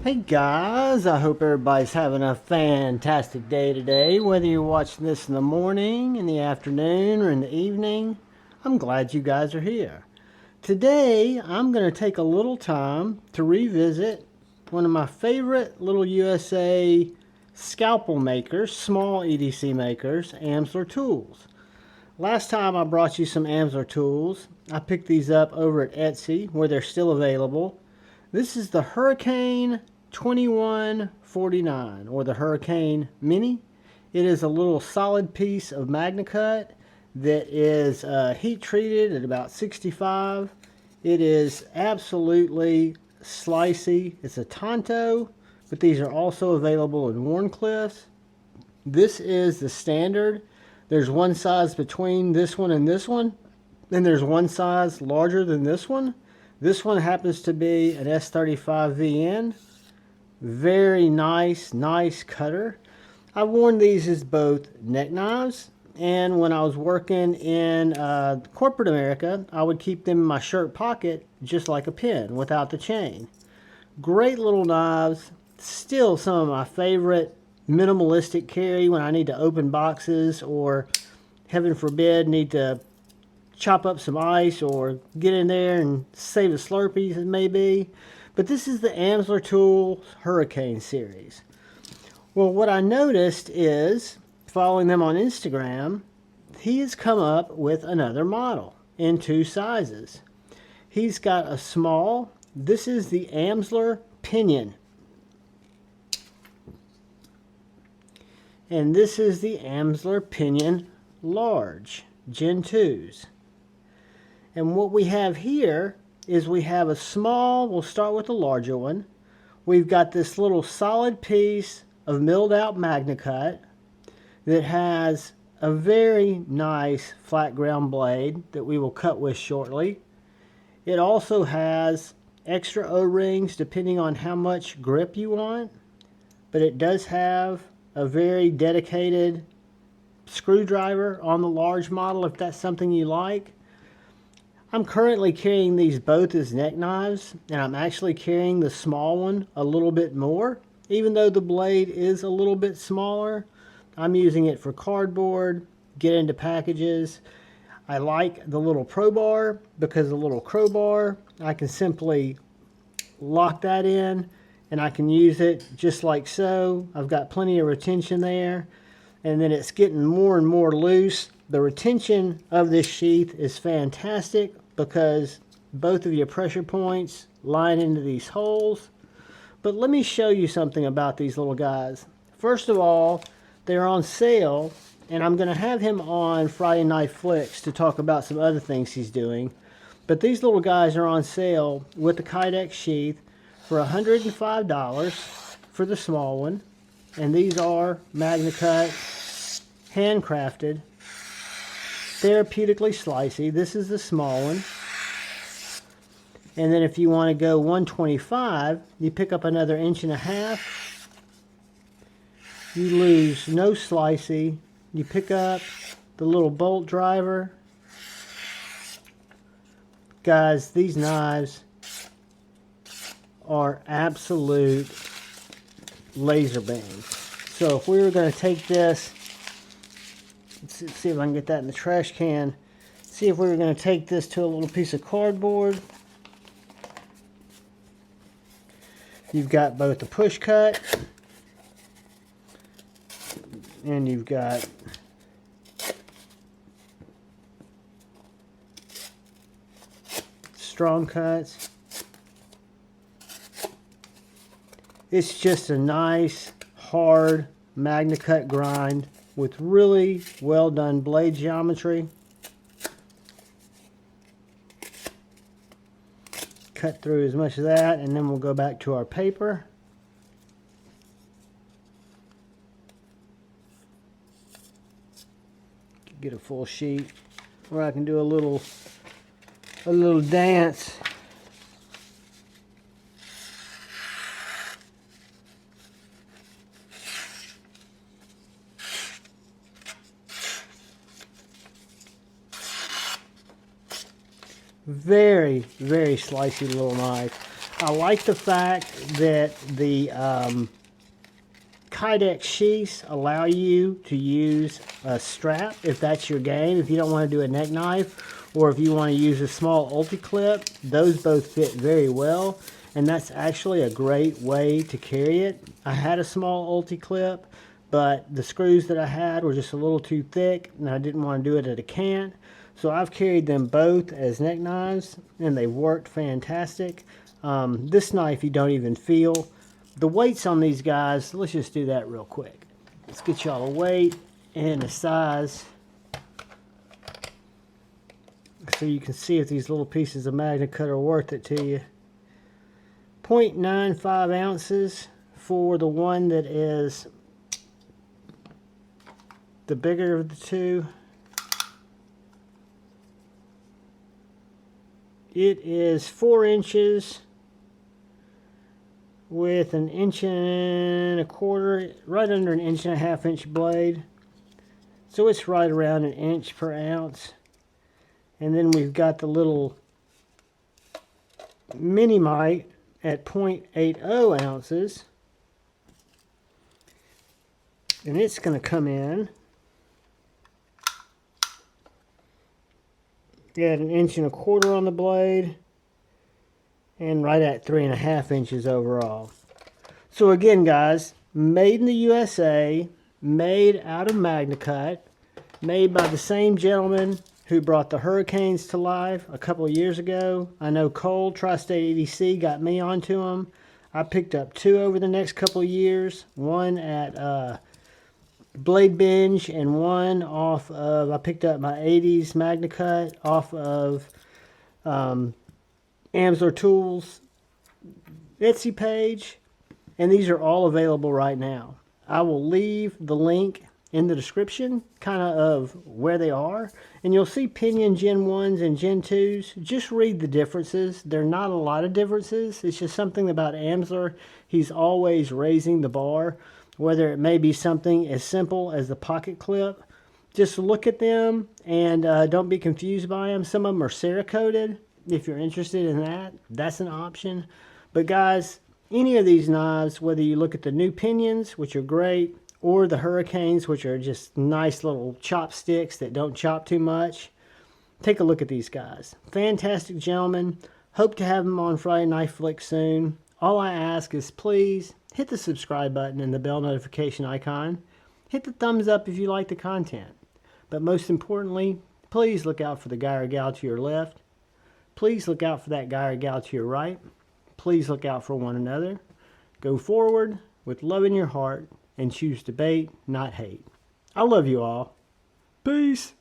Hey guys, I hope everybody's having a fantastic day today. Whether you're watching this in the morning, in the afternoon, or in the evening, I'm glad you guys are here. Today, I'm going to take a little time to revisit one of my favorite little USA scalpel makers, small EDC makers, Amsler tools. Last time I brought you some Amsler tools. I picked these up over at Etsy where they're still available. This is the Hurricane 2149 or the Hurricane Mini. It is a little solid piece of Magnacut that is heat treated at about 65. It is absolutely slicey. It's a Tonto, but these are also available in Warncliffs. This is the standard. There's one size between this one and this one. Then there's one size larger than this one. This one happens to be an S35VN. Very nice cutter. I've worn these as both neck knives, and when I was working in corporate America, I would keep them in my shirt pocket just like a pin without the chain. Great little knives. Still some of my favorite minimalistic carry when I need to open boxes or, heaven forbid, need to chop up some ice or get in there and save the Slurpees, it may be. But this is the Amsler Tools Hurricane series. Well, what I noticed is, following them on Instagram, he has come up with another model in two sizes. He's got a small, this is the Amsler Pinion. And this is the Amsler Pinion Large, Gen 2s. And what we have here is we have a small, we'll start with the larger one. We've got this little solid piece of milled out Magnacut that has a very nice flat ground blade that we will cut with shortly. It also has extra O-rings depending on how much grip you want, but it does have a very dedicated screwdriver on the large model if that's something you like. I'm currently carrying these both as neck knives, and I'm actually carrying the small one a little bit more. Even though the blade is a little bit smaller, I'm using it for cardboard, get into packages. I like the little crowbar because the little crowbar, I can simply lock that in and I can use it just like so. I've got plenty of retention there, and then it's getting more and more loose. The retention of this sheath is fantastic because both of your pressure points line into these holes. But let me show you something about these little guys. First of all, they're on sale, and I'm going to have him on Friday Night Flicks to talk about some other things he's doing. But these little guys are on sale with the Kydex sheath for $105 for the small one. And these are Magnacut, handcrafted, therapeutically slicey. This is the small one. And then if you want to go 125, you pick up another 1.5 inches. You lose no slicey. You pick up the little bolt driver. Guys, these knives are absolute laser beams. So if we were going to take this, let's see if I can get that in the trash can. See if we were going to take this to a little piece of cardboard. You've got both the push cut and you've got strong cuts. It's just a nice, hard Magnacut grind with really well done blade geometry. Cut through as much of that, and then we'll go back to our paper. Get a full sheet where I can do a little dance. Very slicey little knife. I like the fact that the Kydex sheaths allow you to use a strap if that's your game. If you don't want to do a neck knife, or if you want to use a small ulti-clip, those both fit very well. And that's actually a great way to carry it. I had a small ulti-clip, but the screws that I had were just a little too thick, and I didn't want to do it at a cant. So I've carried them both as neck knives, and they've worked fantastic. This knife you don't even feel. The weights on these guys, let's just do that real quick. Let's get y'all a weight and a size, so you can see if these little pieces of Magnacut are worth it to you. 0.95 ounces for the one that is the bigger of the two. It is 4 inches with 1.25 inches, right under 1.5 inch blade. So it's right around 1 inch per ounce. And then we've got the little mini mite at 0.80 ounces. And it's going to come in at 1.25 inches on the blade, and right at 3.5 inches overall. So again, guys, made in the USA, made out of Magnacut, made by the same gentleman who brought the Hurricanes to life a couple of years ago. I know Cole, Tri-State EDC, got me onto them. I picked up 2 over the next couple of years. One at Blade Binge, and one off of, I picked up my 80s Magnacut off of Amsler Tools Etsy page, and these are all available right now. I will leave the link in the description kind of where they are, and you'll see Pinion Gen 1s and Gen 2s. Just read the differences. There are not a lot of differences. It's just something about Amsler. He's always raising the bar, whether it may be something as simple as the pocket clip. Just look at them and don't be confused by them. Some of them are Cerakoted. If you're interested in that, that's an option. But guys, any of these knives, whether you look at the new Pinions, which are great, or the Hurricanes, which are just nice little chopsticks that don't chop too much, take a look at these guys. Fantastic gentlemen. Hope to have them on Friday Night Flick soon. All I ask is please hit the subscribe button and the bell notification icon. Hit the thumbs up if you like the content. But most importantly, please look out for the guy or gal to your left. Please look out for that guy or gal to your right. Please look out for one another. Go forward with love in your heart and choose debate, not hate. I love you all. Peace.